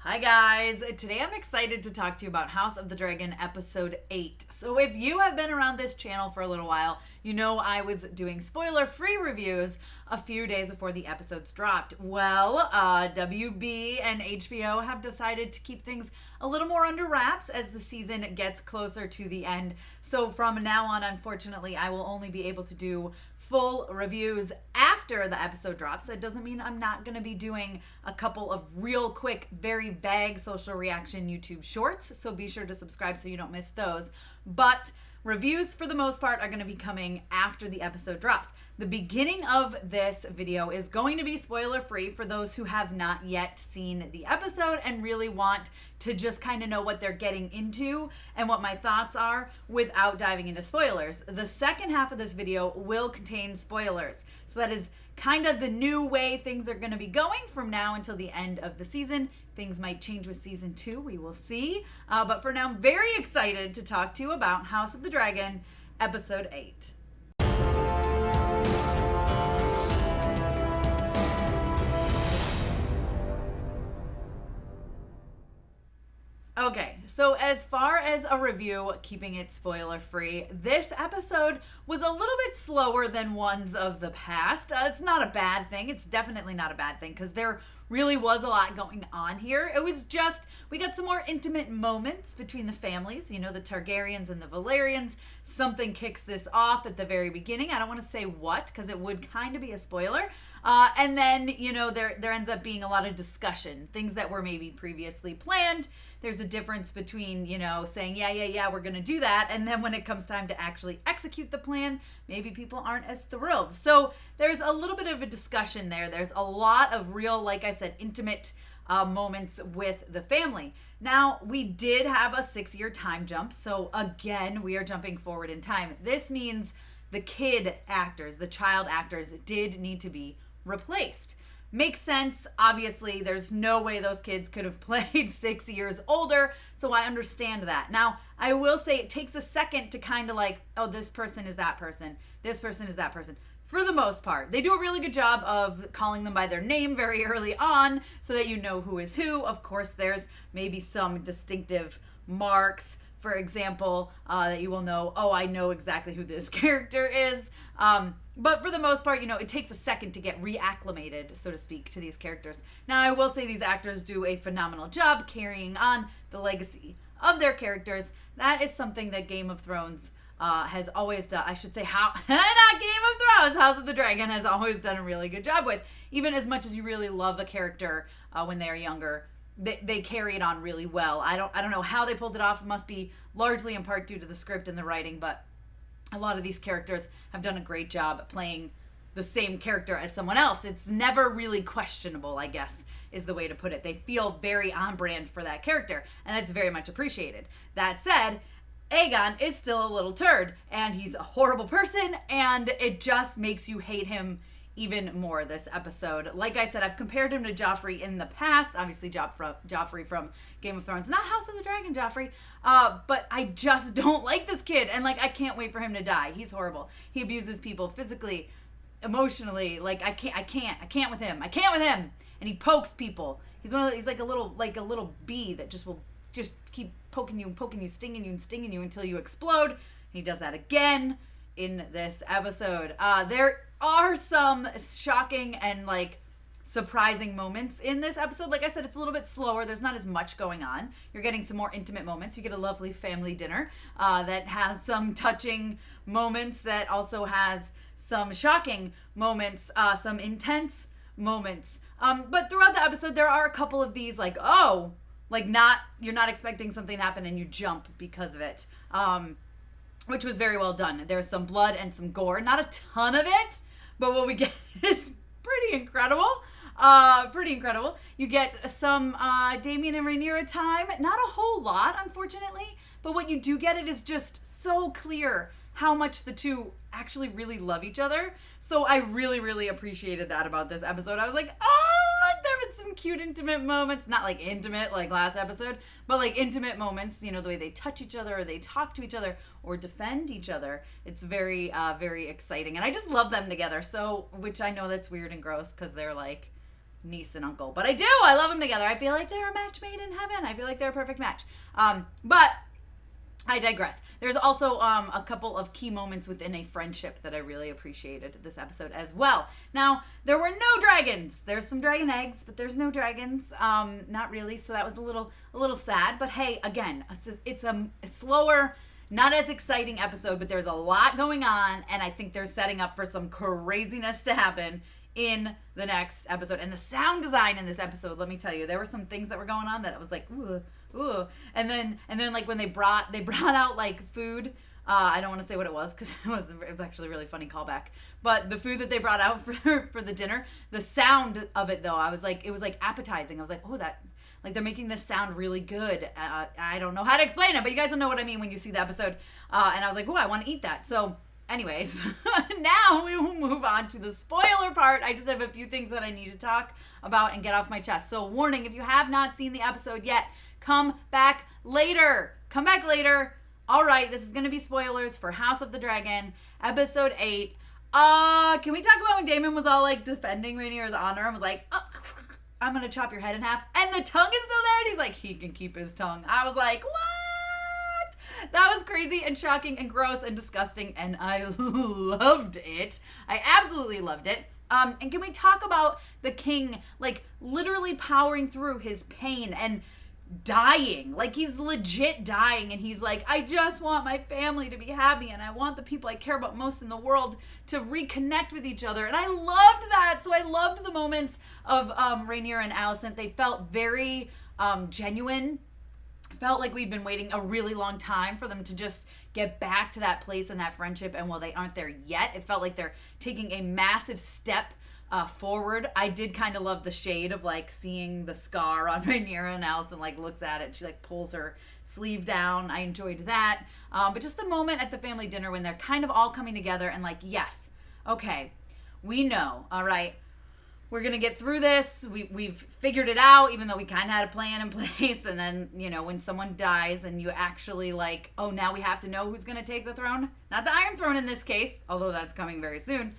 Hi guys, today I'm excited to talk to you about House of the Dragon episode 8. So if you have been around this channel for a little while, you know I was doing spoiler-free reviews a few days before the episodes dropped. Well, WB and HBO have decided to keep things a little more under wraps as the season gets closer to the end. So from now on, unfortunately, I will only be able to do full reviews after the episode drops. That doesn't mean I'm not going to be doing a couple of real quick, very vague social reaction YouTube shorts. So be sure to subscribe so you don't miss those. But reviews, for the most part, are going to be coming after the episode drops. The beginning of this video is going to be spoiler-free for those who have not yet seen the episode and really want to just kind of know what they're getting into and what my thoughts are without diving into spoilers. The second half of this video will contain spoilers. So that is kind of the new way things are going to be going from now until the end of the season. Things might change with season 2. We will see. But for now, I'm very excited to talk to you about House of the Dragon, episode 8. Okay, so as far as a review, keeping it spoiler-free, this episode was a little bit slower than ones of the past. It's not a bad thing. It's definitely not a bad thing because there really was a lot going on here. It was just, we got some more intimate moments between the families, you know, the Targaryens and the Valerians. Something kicks this off at the very beginning. I don't want to say what because it would kind of be a spoiler. And then, you know, there ends up being a lot of discussion, things that were maybe previously planned. There's a difference between, you know, saying, yeah, we're going to do that. And then when it comes time to actually execute the plan, maybe people aren't as thrilled. So there's a little bit of a discussion there. There's a lot of real, like I said, intimate moments with the family. Now, we did have a 6-year time jump. So again, we are jumping forward in time. This means the kid actors, the child actors did need to be replaced. Makes sense. Obviously, there's no way those kids could have played 6 years older, so I understand that. Now, I will say it takes a second to kind of like, oh, this person is that person. This person is that person. For the most part, they do a really good job of calling them by their name very early on so that you know who is who. Of course, there's maybe some distinctive marks, for example, that you will know, oh, I know exactly who this character is. But for the most part, you know, it takes a second to get reacclimated, so to speak, to these characters. Now, I will say these actors do a phenomenal job carrying on the legacy of their characters. That is something that Game of Thrones has always done. I should say, not Game of Thrones, House of the Dragon has always done a really good job with. Even as much as you really love a character when they are younger, they carry it on really well. I don't know how they pulled it off. It must be largely in part due to the script and the writing, but a lot of these characters have done a great job playing the same character as someone else. It's never really questionable, I guess, is the way to put it. They feel very on brand for that character, and that's very much appreciated. That said, Aegon is still a little turd, and he's a horrible person, and it just makes you hate him even more this episode. Like I said, I've compared him to Joffrey in the past. Obviously, Joffrey from Game of Thrones. Not House of the Dragon Joffrey. But I just don't like this kid. And, like, I can't wait for him to die. He's horrible. He abuses people physically, emotionally. Like, I can't with him. I can't with him. And he pokes people. He's like a little bee that just will just keep poking you, stinging you until you explode. And he does that again in this episode. There are some shocking and like surprising moments in this episode. Like I said, it's a little bit slower. There's not as much going on. You're getting some more intimate moments. You get a lovely family dinner that has some touching moments, that also has some shocking moments, some intense moments. But throughout the episode, there are a couple of these like, oh, like you're not expecting something to happen and you jump because of it. Which was very well done. There's some blood and some gore. Not a ton of it, but what we get is pretty incredible. You get some Damian and Rhaenyra time. Not a whole lot, unfortunately, but what you do get, it is just so clear how much the two actually really love each other. So I really, really appreciated that about this episode. I was like, oh, like there have been some cute intimate moments. Not like intimate like last episode, but like intimate moments, you know, the way they touch each other or they talk to each other or defend each other. It's very, very exciting. And I just love them together. So, which I know that's weird and gross because they're like niece and uncle. But I love them together. I feel like they're a match made in heaven. I feel like they're a perfect match. But I digress. There's also a couple of key moments within a friendship that I really appreciated this episode as well. Now, there were no dragons. There's some dragon eggs, but there's no dragons. Not really, so that was a little sad. But hey, again, it's a slower, not as exciting episode, but there's a lot going on, and I think they're setting up for some craziness to happen in the next episode. And the sound design in this episode, let me tell you, there were some things that were going on that I was like, ooh. And then like when they brought out like food, I don't want to say what it was because it was actually a really funny callback, but the food that they brought out for the dinner, the sound of it though, I was like, it was like appetizing. I was like, oh, that, like they're making this sound really good. I don't know how to explain it, but you guys will know what I mean when you see the episode. And I was like, oh, I want to eat that. So anyways, now we will move on to the spoiler part. I just have a few things that I need to talk about and get off my chest. So warning, if you have not seen the episode yet, come back later. All right, this is going to be spoilers for House of the Dragon, episode 8. Can we talk about when Daemon was all like defending Rhaenyra's honor and was like, oh, I'm going to chop your head in half. And the tongue is still there. And he's like, he can keep his tongue. I was like, what? That was crazy and shocking and gross and disgusting. And I loved it. I absolutely loved it. And can we talk about the king, like literally powering through his pain and dying, like he's legit dying, and he's like, I just want my family to be happy, and I want the people I care about most in the world to reconnect with each other. And I loved that. So I loved the moments of Rhaenyra and Alicent. They felt very genuine. Felt like we'd been waiting a really long time for them to just get back to that place and that friendship, and while they aren't there yet, it felt like they're taking a massive step forward. I did kind of love the shade of like seeing the scar on Rhaenyra, and Alicent like looks at it and she like pulls her sleeve down. I enjoyed that. But just the moment at the family dinner when they're kind of all coming together and like, yes, okay, we know, all right, we're going to get through this. We've figured it out, even though we kind of had a plan in place. And then, you know, when someone dies and you actually like, oh, now we have to know who's going to take the throne. Not the Iron Throne in this case, although that's coming very soon.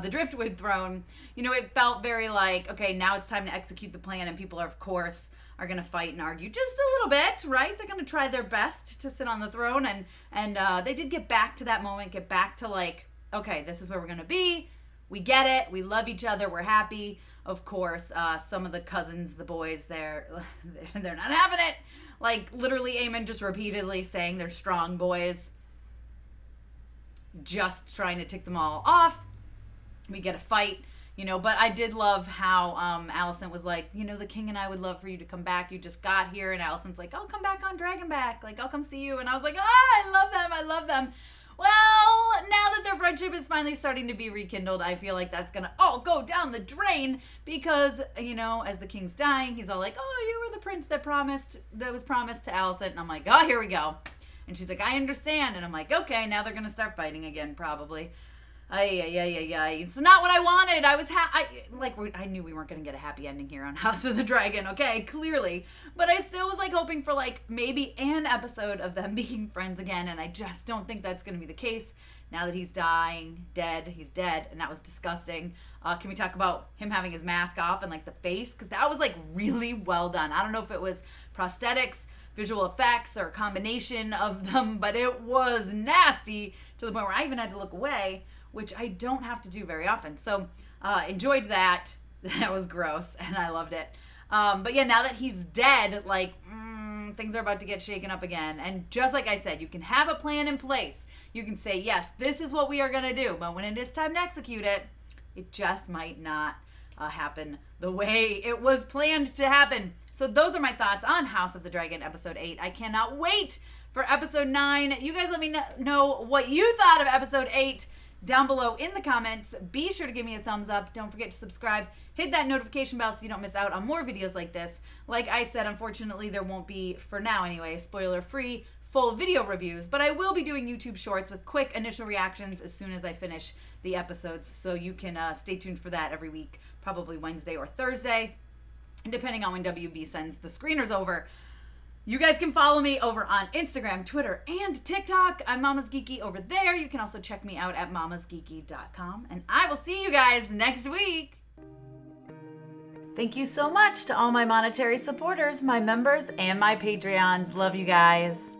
The Driftwood Throne, you know, it felt very like, okay, now it's time to execute the plan, and people are, of course, are going to fight and argue just a little bit, right? They're going to try their best to sit on the throne, and they did get back to that moment, get back to like, okay, this is where we're going to be. We get it. We love each other. We're happy. Of course, some of the cousins, the boys, they're not having it. Like, literally, Aemon just repeatedly saying they're strong boys, just trying to tick them all off. We get a fight, you know, but I did love how Alicent was like, you know, the king and I would love for you to come back. You just got here. And Alicent's like, I'll come back on Dragonback. Like, I'll come see you. And I was like, I love them. Well, now that their friendship is finally starting to be rekindled, I feel like that's going to all go down the drain because, you know, as the king's dying, he's all like, oh, you were the prince that was promised to Alicent. And I'm like, oh, here we go. And she's like, I understand. And I'm like, okay, now they're going to start fighting again, probably. It's not what I wanted. I knew we weren't going to get a happy ending here on House of the Dragon, okay, clearly. But I still was like hoping for like maybe an episode of them being friends again, and I just don't think that's going to be the case. Now that he's he's dead, and that was disgusting. Can we talk about him having his mask off and like the face? Because that was like really well done. I don't know if it was prosthetics, visual effects, or a combination of them, but it was nasty to the point where I even had to look away, which I don't have to do very often. So enjoyed that. That was gross, and I loved it. But yeah, now that he's dead, like, things are about to get shaken up again. And just like I said, you can have a plan in place. You can say, yes, this is what we are going to do. But when it is time to execute it, it just might not happen the way it was planned to happen. So those are my thoughts on House of the Dragon, episode 8. I cannot wait for episode 9. You guys let me know what you thought of episode 8. Down below in the comments. Be sure to give me a thumbs up. Don't forget to subscribe. Hit that notification bell so you don't miss out on more videos like this. Like I said, unfortunately, there won't be, for now anyway, spoiler-free full video reviews, but I will be doing YouTube shorts with quick initial reactions as soon as I finish the episodes, so you can stay tuned for that every week, probably Wednesday or Thursday, depending on when WB sends the screeners over. You guys can follow me over on Instagram, Twitter, and TikTok. I'm MamasGeeky over there. You can also check me out at mamasgeeky.com. And I will see you guys next week. Thank you so much to all my monetary supporters, my members, and my Patreons. Love you guys.